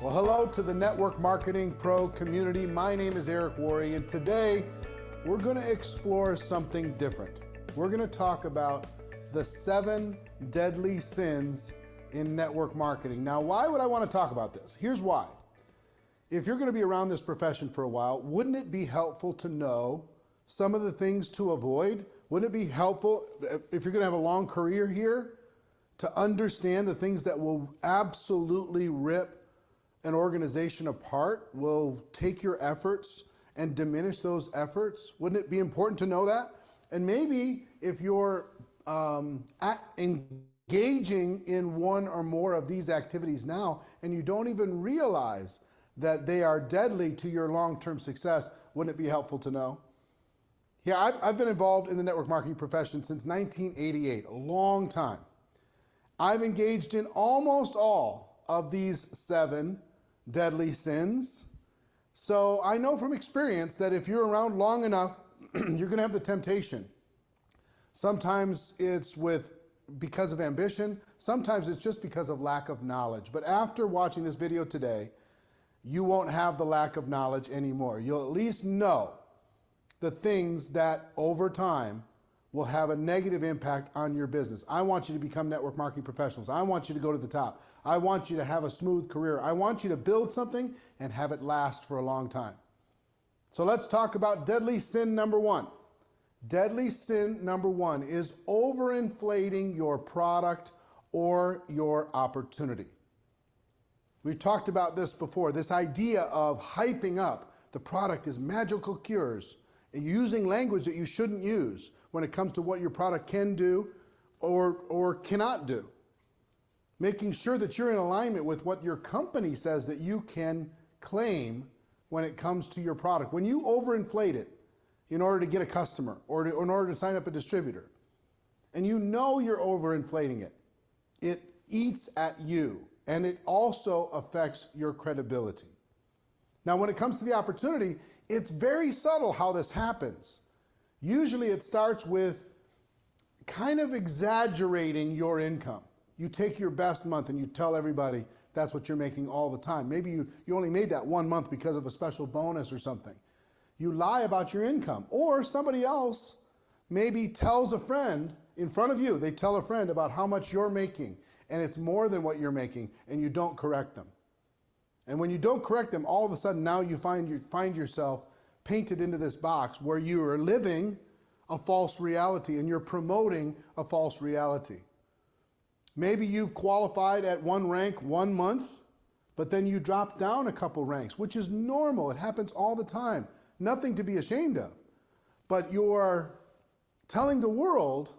Well, hello to the Network Marketing Pro community. My name is Worre, and today we're going to explore something different. We're going to talk about the 7 deadly sins in network marketing. Now, why would I want to talk about this? Here's why. If you're going to be around this profession for a while, wouldn't it be helpful to know some of the things to avoid? Wouldn't it be helpful, if you're going to have a long career here, to understand the things that will absolutely rip an organization apart, will take your efforts and diminish those efforts? Wouldn't it be important to know that? And maybe if you're engaging in one or more of these activities now and you don't even realize that they are deadly to your long-term success, wouldn't it be helpful to know? Yeah, I've been involved in the network marketing profession since 1988, a long time. I've engaged in almost all of these 7 deadly sins. So I know from experience that if you're around long enough, you're going to have the temptation. Sometimes it's because of ambition. Sometimes it's just because of lack of knowledge. But after watching this video today, you won't have the lack of knowledge anymore. You'll at least know the things that over time will have a negative impact on your business. I want you to become network marketing professionals. I want you to go to the top. I want you to have a smooth career. I want you to build something and have it last for a long time. So let's talk about deadly sin number 1. Deadly sin number 1 is overinflating your product or your opportunity. We've talked about this before, this idea of hyping up the product is magical cures and using language that you shouldn't use when it comes to what your product can do or cannot do. Making sure that you're in alignment with what your company says that you can claim when it comes to your product. When you overinflate it in order to get a customer or in order to sign up a distributor, and you know you're overinflating it, it eats at you and it also affects your credibility. Now, when it comes to the opportunity, it's very subtle how this happens. Usually it starts with kind of exaggerating your income. You take your best month and you tell everybody that's what you're making all the time. Maybe you only made that one month because of a special bonus or something. You lie about your income. Or somebody else maybe tells a friend in front of you, they tell a friend about how much you're making and it's more than what you're making and you don't correct them. And when you don't correct them, all of a sudden now you find yourself painted into this box where you are living a false reality and you're promoting a false reality. Maybe you've qualified at one rank 1 month, but then you drop down a couple ranks, which is normal. It happens all the time. Nothing to be ashamed of. But you're telling the world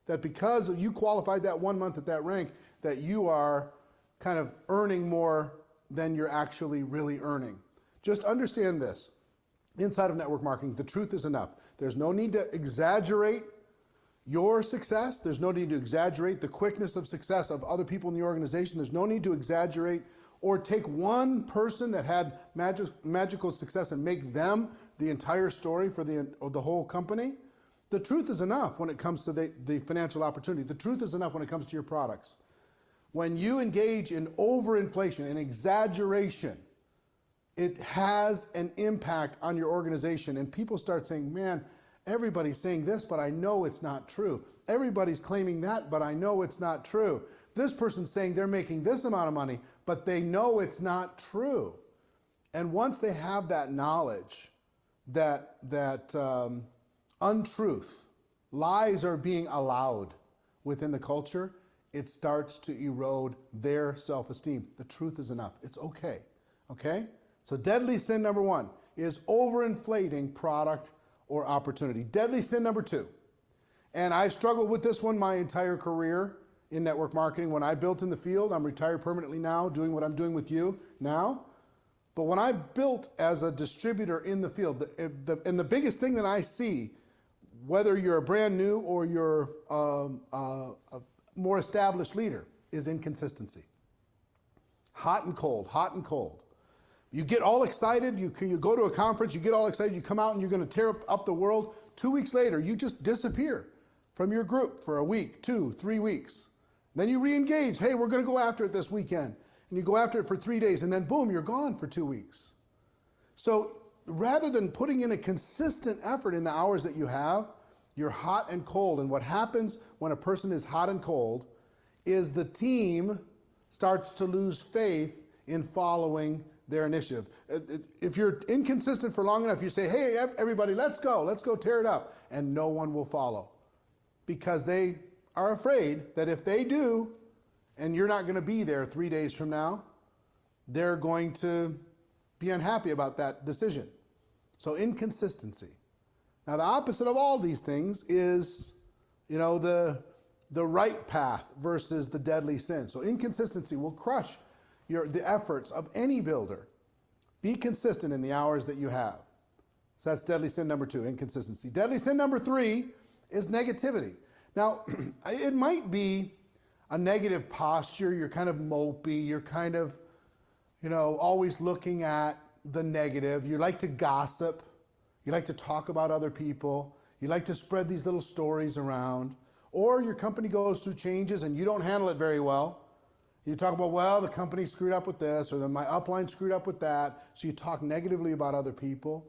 that because you qualified that 1 month at that rank, that you are kind of earning more than you're actually really earning. Just understand this. Inside of network marketing, the truth is enough. There's no need to exaggerate your success. There's no need to exaggerate the quickness of success of other people in the organization. There's no need to exaggerate or take one person that had magical success and make them the entire story for the whole company. The truth is enough when it comes to the financial opportunity. The truth is enough when it comes to your products. When you engage in overinflation and exaggeration, it has an impact on your organization. And people start saying, man, everybody's saying this, but I know it's not true. Everybody's claiming that, but I know it's not true. This person's saying they're making this amount of money, but they know it's not true. And once they have that knowledge, that untruth, lies are being allowed within the culture, it starts to erode their self-esteem. The truth is enough. It's okay. Okay? So deadly sin number 1 is overinflating product or opportunity. Deadly sin number 2, and I've struggled with this one my entire career in network marketing. When I built in the field, I'm retired permanently now, doing what I'm doing with you now. But when I built as a distributor in the field, and the biggest thing that I see, whether you're a brand new or you're a more established leader, is inconsistency. Hot and cold, hot and cold. You get all excited, you go to a conference, you get all excited, you come out and you're going to tear up the world. 2 weeks later, you just disappear from your group for a week, 2, 3 weeks. Then you re-engage. Hey, we're going to go after it this weekend. and you go after it for 3 days, and then boom, you're gone for 2 weeks. So rather than putting in a consistent effort in the hours that you have, you're hot and cold. And what happens when a person is hot and cold is the team starts to lose faith in following their initiative. If you're inconsistent for long enough, you say, hey, everybody, let's go tear it up. And no one will follow because they are afraid that if they do, and you're not going to be there 3 days from now, they're going to be unhappy about that decision. So inconsistency. Now the opposite of all these things is, the right path versus the deadly sin. So inconsistency will crush the efforts of any builder. Be consistent in the hours that you have. So that's deadly sin number 2, inconsistency. Deadly sin number 3 is negativity. Now, it might be a negative posture. You're kind of mopey. You're kind of, always looking at the negative. You like to gossip. You like to talk about other people. You like to spread these little stories around. Or your company goes through changes and you don't handle it very well. You talk about, well, the company screwed up with this, or then my upline screwed up with that. So you talk negatively about other people.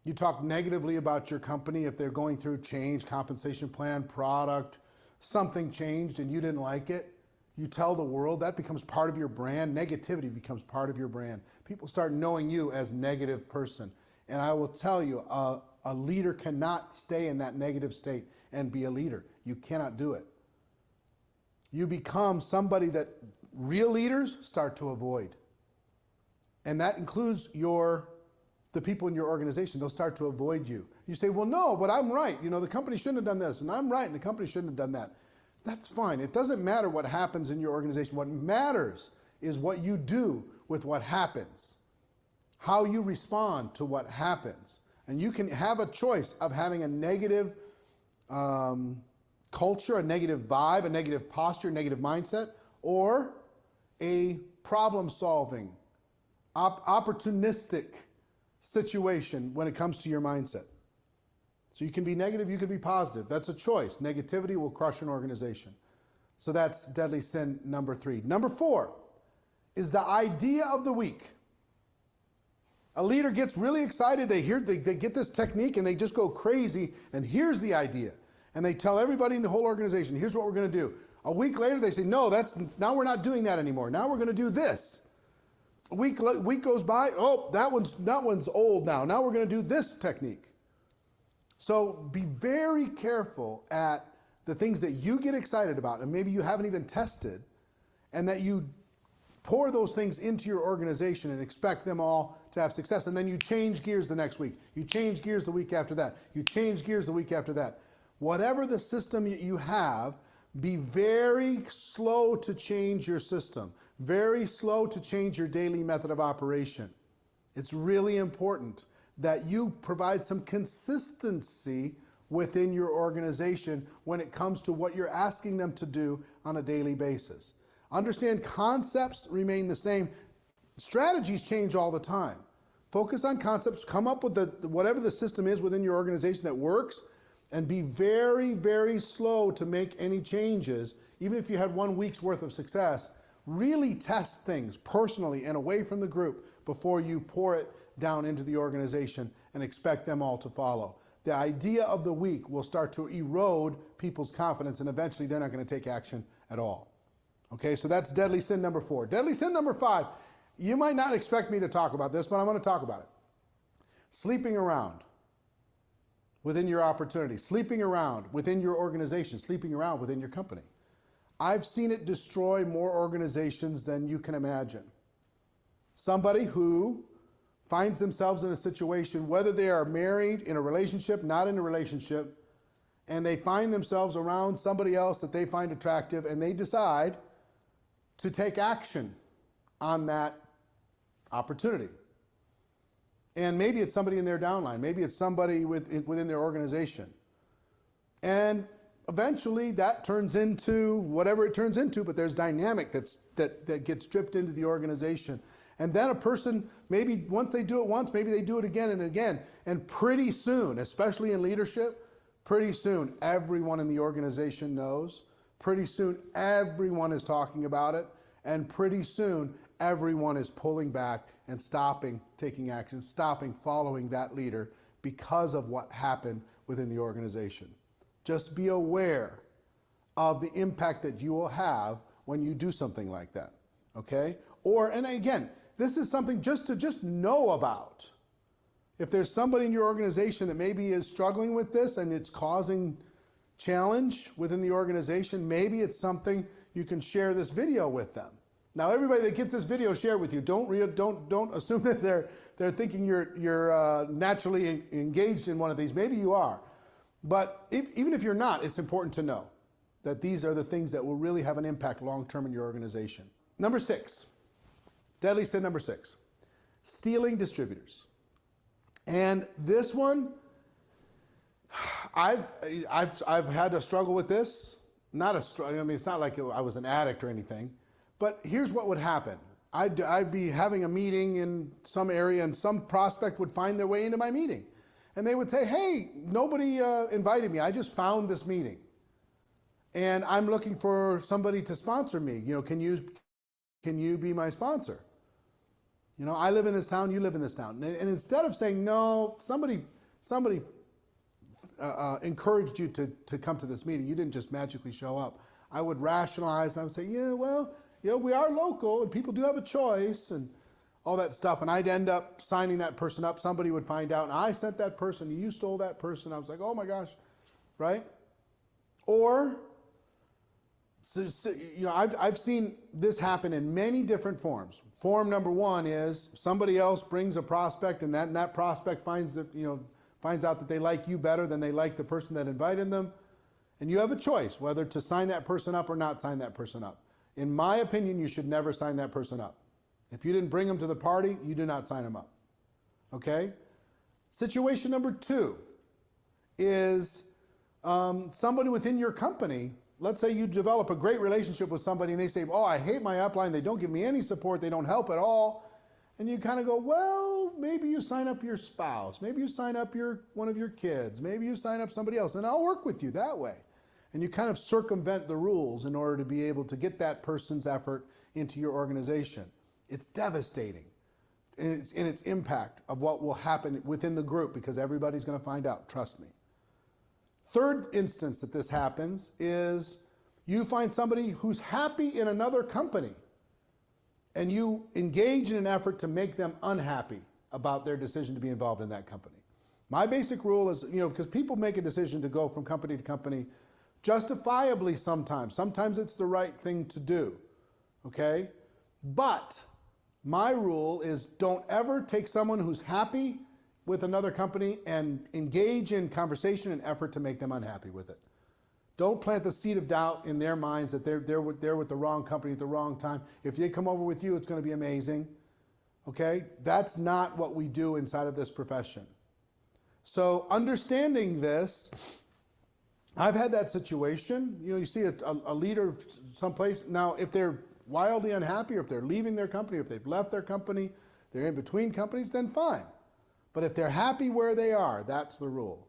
You talk negatively about your company if they're going through change, compensation plan, product, something changed and you didn't like it. You tell the world, that becomes part of your brand. Negativity becomes part of your brand. People start knowing you as a negative person. And I will tell you, a leader cannot stay in that negative state and be a leader. You cannot do it. You become somebody that real leaders start to avoid. And that includes the people in your organization. They'll start to avoid you. You say, well, no, but I'm right. The company shouldn't have done this, and I'm right, and the company shouldn't have done that. That's fine. It doesn't matter what happens in your organization. What matters is what you do with what happens, how you respond to what happens. And you can have a choice of having a negative culture, a negative vibe, a negative posture, a negative mindset, or a problem-solving, opportunistic situation when it comes to your mindset. So you can be negative, you can be positive. That's a choice. Negativity will crush an organization. So that's deadly sin number 3. Number 4 is the idea of the week. A leader gets really excited. They get this technique and they just go crazy. And here's the idea. And they tell everybody in the whole organization, here's what we're going to do. A week later, they say, no, now we're not doing that anymore. Now we're going to do this. A week goes by. Oh, that one's old now. Now we're going to do this technique. So be very careful at the things that you get excited about and maybe you haven't even tested, and that you pour those things into your organization and expect them all to have success. And then you change gears the next week. You change gears the week after that. You change gears the week after that. Whatever the system you have, be very slow to change your system. Very slow to change your daily method of operation. It's really important that you provide some consistency within your organization when it comes to what you're asking them to do on a daily basis. Understand, concepts remain the same. Strategies change all the time. Focus on concepts, come up with whatever the system is within your organization that works, and be very, very slow to make any changes. Even if you had 1 week's worth of success, really test things personally and away from the group before you pour it down into the organization and expect them all to follow. The idea of the week will start to erode people's confidence, and eventually they're not going to take action at all. Okay, so that's deadly sin number 4. Deadly sin number 5. You might not expect me to talk about this, but I'm going to talk about it. Sleeping around within your opportunity, sleeping around within your organization, sleeping around within your company. I've seen it destroy more organizations than you can imagine. Somebody who finds themselves in a situation, whether they are married, in a relationship, not in a relationship, and they find themselves around somebody else that they find attractive, and they decide to take action on that opportunity. And maybe it's somebody in their downline. Maybe it's somebody within their organization. And eventually that turns into whatever it turns into, but there's dynamic that gets dripped into the organization. And then a person, maybe once they do it once, maybe they do it again and again. And pretty soon, especially in leadership, pretty soon everyone in the organization knows. Pretty soon everyone is talking about it. And pretty soon everyone is pulling back and stopping taking action, stopping following that leader because of what happened within the organization. Just be aware of the impact that you will have when you do something like that, okay? Or, and again, this is something just to know about. If there's somebody in your organization that maybe is struggling with this and it's causing challenge within the organization, maybe it's something you can share this video with them. Now, everybody that gets this video shared with you, don't assume that they're thinking you're naturally engaged in one of these. Maybe you are, but even if you're not, it's important to know that these are the things that will really have an impact long-term in your organization. Number 6, deadly sin number 6, stealing distributors. And this one, I've had to struggle with this. I mean, it's not like I was an addict or anything, but here's what would happen. I'd be having a meeting in some area and some prospect would find their way into my meeting. And they would say, hey, nobody invited me. I just found this meeting. And I'm looking for somebody to sponsor me. You know, can you be my sponsor? You know, I live in this town, you live in this town. And instead of saying, no, somebody encouraged you to come to this meeting, you didn't just magically show up, I would rationalize, I would say, yeah, well, you know, we are local and people do have a choice and all that stuff. And I'd end up signing that person up. Somebody would find out, and I sent that person, you stole that person. I was like, oh my gosh, right? Or, you know, I've seen this happen in many different forms. Form number 1 is somebody else brings a prospect, and that prospect finds out that they like you better than they like the person that invited them, and you have a choice whether to sign that person up or not sign that person up. In my opinion, you should never sign that person up. If you didn't bring them to the party, you do not sign them up. Okay? Situation number 2 is somebody within your company. Let's say you develop a great relationship with somebody and they say, oh, I hate my upline. They don't give me any support. They don't help at all. And you kind of go, well, maybe you sign up your spouse. Maybe you sign up one of your kids. Maybe you sign up somebody else and I'll work with you that way. And you kind of circumvent the rules in order to be able to get that person's effort into your organization. It's devastating in its impact of what will happen within the group because everybody's going to find out, trust me. Third instance that this happens is you find somebody who's happy in another company and you engage in an effort to make them unhappy about their decision to be involved in that company. My basic rule is, you know, because people make a decision to go from company to company justifiably sometimes. Sometimes it's the right thing to do, okay? But my rule is don't ever take someone who's happy with another company and engage in conversation and effort to make them unhappy with it. Don't plant the seed of doubt in their minds that they're with the wrong company at the wrong time. If they come over with you, it's going to be amazing. Okay? That's not what we do inside of this profession. So understanding this, I've had that situation. You know, you see a leader someplace. Now, if they're wildly unhappy or if they're leaving their company, or if they've left their company, they're in between companies, then fine. But if they're happy where they are, that's the rule.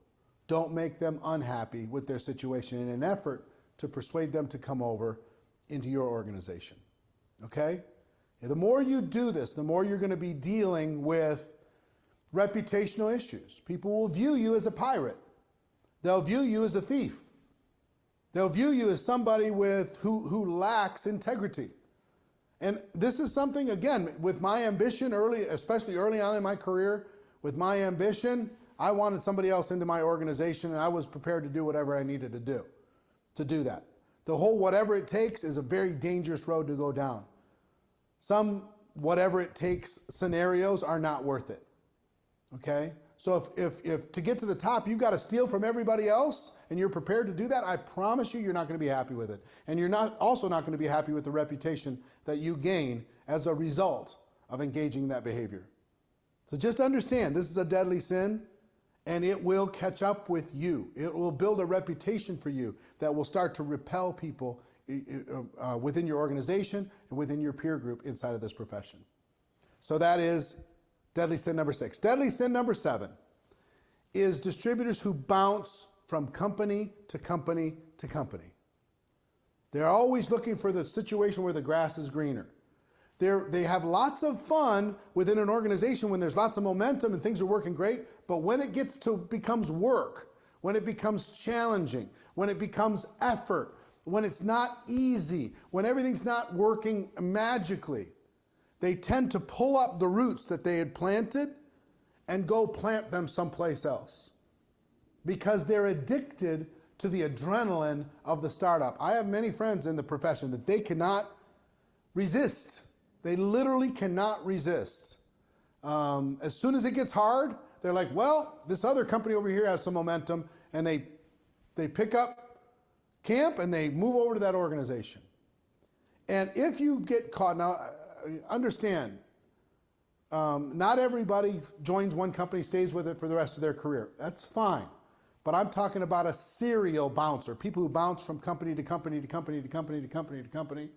Don't make them unhappy with their situation in an effort to persuade them to come over into your organization. Okay? And the more you do this, the more you're going to be dealing with reputational issues. People will view you as a pirate. They'll view you as a thief. They'll view you as somebody who lacks integrity. And this is something, again, with my ambition especially early on in my career, with my ambition, I wanted somebody else into my organization and I was prepared to do whatever I needed to do that. The whole whatever it takes is a very dangerous road to go down. Some whatever it takes scenarios are not worth it. Okay? So if to get to the top, you've got to steal from everybody else and you're prepared to do that, I promise you, you're not going to be happy with it. And you're also not going to be happy with the reputation that you gain as a result of engaging in that behavior. So just understand, this is a deadly sin and it will catch up with you. It will build a reputation for you that will start to repel people within your organization and within your peer group inside of this profession. So that is deadly sin number 6. Deadly sin number 7 is distributors who bounce from company to company to company. They're always looking for the situation where the grass is greener. They have lots of fun within an organization when there's lots of momentum and things are working great, but when it becomes work, when it becomes challenging, when it becomes effort, when it's not easy, when everything's not working magically, they tend to pull up the roots that they had planted and go plant them someplace else because they're addicted to the adrenaline of the startup. I have many friends in the profession that they cannot resist. They literally cannot resist. As soon as it gets hard, they're like, well, this other company over here has some momentum, and they pick up camp and they move over to that organization. And if you get caught, now understand, not everybody joins one company, stays with it for the rest of their career. That's fine. But I'm talking about a serial bouncer, people who bounce from company to company to company to company to company to company.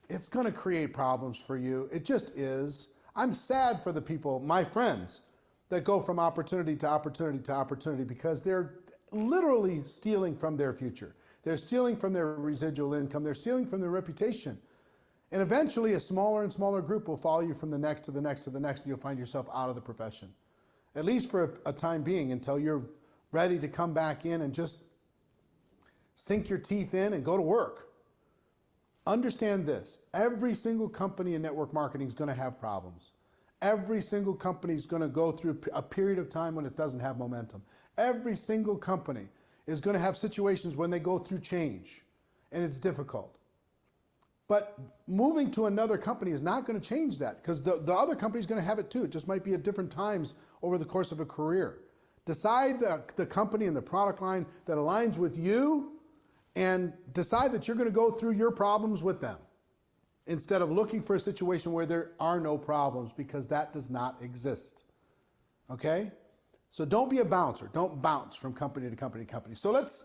It's going to create problems for you. It just is. I'm sad for the people, my friends, that go from opportunity to opportunity to opportunity because they're literally stealing from their future. They're stealing from their residual income. They're stealing from their reputation. And eventually a smaller and smaller group will follow you from the next to the next to the next, and you'll find yourself out of the profession. At least for a time being, until you're ready to come back in and just sink your teeth in and go to work. Understand this, every single company in network marketing is going to have problems. Every single company is going to go through a period of time when it doesn't have momentum. Every single company is going to have situations when they go through change and it's difficult. But moving to another company is not going to change that because the other company is going to have it too. It just might be at different times over the course of a career. Decide the company and the product line that aligns with you and decide that you're going to go through your problems with them instead of looking for a situation where there are no problems because that does not exist. Okay? So don't be a bouncer. Don't bounce from company to company to company. So let's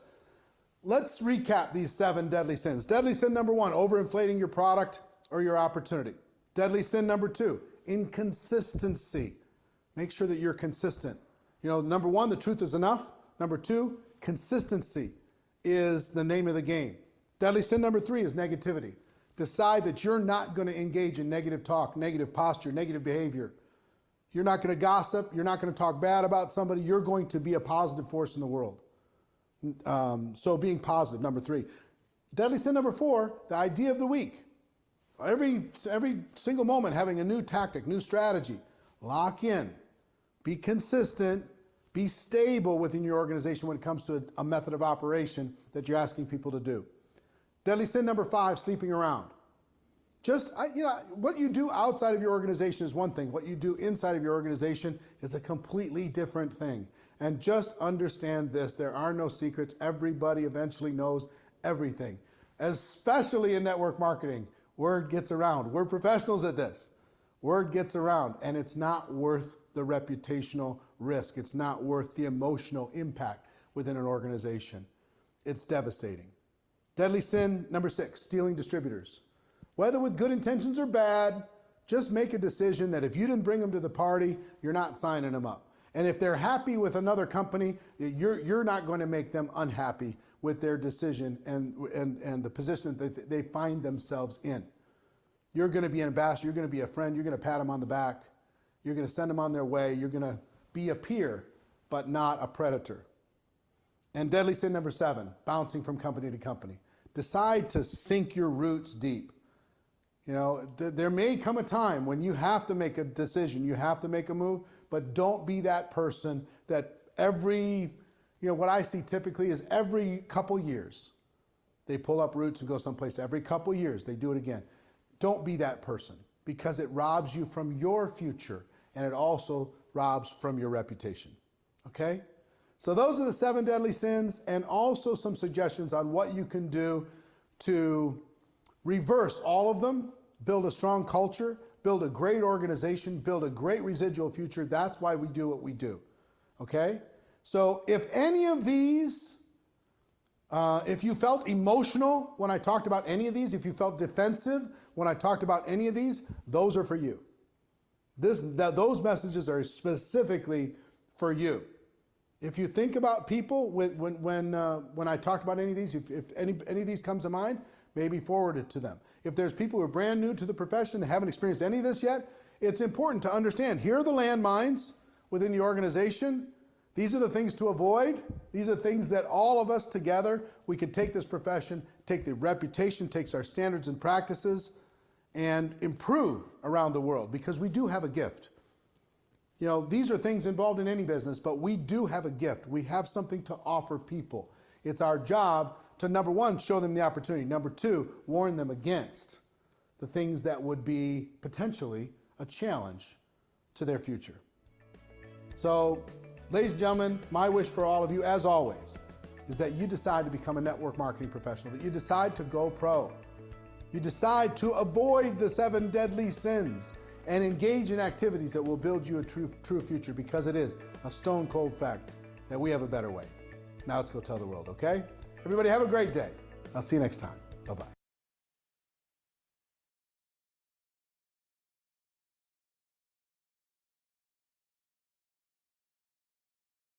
recap these 7 deadly sins. Deadly sin number 1, overinflating your product or your opportunity. Deadly sin number 2, inconsistency. Make sure that you're consistent. You know, number 1, the truth is enough. Number 2, consistency is the name of the game. Deadly sin number 3 is negativity. Decide that you're not going to engage in negative talk, negative posture, negative behavior. You're not going to gossip. You're not going to talk bad about somebody. You're going to be a positive force in the world. So being positive, number 3. Deadly sin number 4, the idea of the week. Every single moment having a new tactic, new strategy. Lock in. Be consistent, be stable within your organization when it comes to a method of operation that you're asking people to do. Deadly sin number 5, sleeping around. What you do outside of your organization is one thing. What you do inside of your organization is a completely different thing. And just understand this, there are no secrets. Everybody eventually knows everything, especially in network marketing. Word gets around. We're professionals at this. Word gets around, and it's not worth the reputational risk. It's not worth the emotional impact within an organization. It's devastating. Deadly sin number 6, stealing distributors. Whether with good intentions or bad, just make a decision that if you didn't bring them to the party, you're not signing them up. And if they're happy with another company, you're not going to make them unhappy with their decision and the position that they find themselves in. You're going to be an ambassador, you're going to be a friend, you're going to pat them on the back. You're going to send them on their way. You're going to be a peer, but not a predator. And deadly sin number 7, bouncing from company to company. Decide to sink your roots deep. You know, there may come a time when you have to make a decision, you have to make a move, but don't be that person that what I see typically is every couple years, they pull up roots and go someplace. Every couple years, they do it again. Don't be that person because it robs you from your future. And it also robs from your reputation, okay? So those are the 7 deadly sins and also some suggestions on what you can do to reverse all of them, build a strong culture, build a great organization, build a great residual future. That's why we do what we do, okay? So if any of these, if you felt emotional when I talked about any of these, if you felt defensive when I talked about any of these, those are for you. Those messages are specifically for you. If you think about people when I talked about any of these, if any of these comes to mind, maybe forward it to them. If there's people who are brand new to the profession, they haven't experienced any of this yet, it's important to understand, here are the landmines within the organization. These are the things to avoid. These are things that all of us together, we could take this profession, take the reputation, takes our standards and practices, and improve around the world, because we do have a gift. You know, these are things involved in any business, but we do have a gift. We have something to offer people. It's our job to, number one, show them the opportunity. Number two, warn them against the things that would be potentially a challenge to their future. So, ladies and gentlemen, my wish for all of you, as always, is that you decide to become a network marketing professional, that you decide to go pro. You decide to avoid the 7 deadly sins and engage in activities that will build you a true future, because it is a stone cold fact that we have a better way. Now let's go tell the world, okay? Everybody have a great day. I'll see you next time. Bye-bye.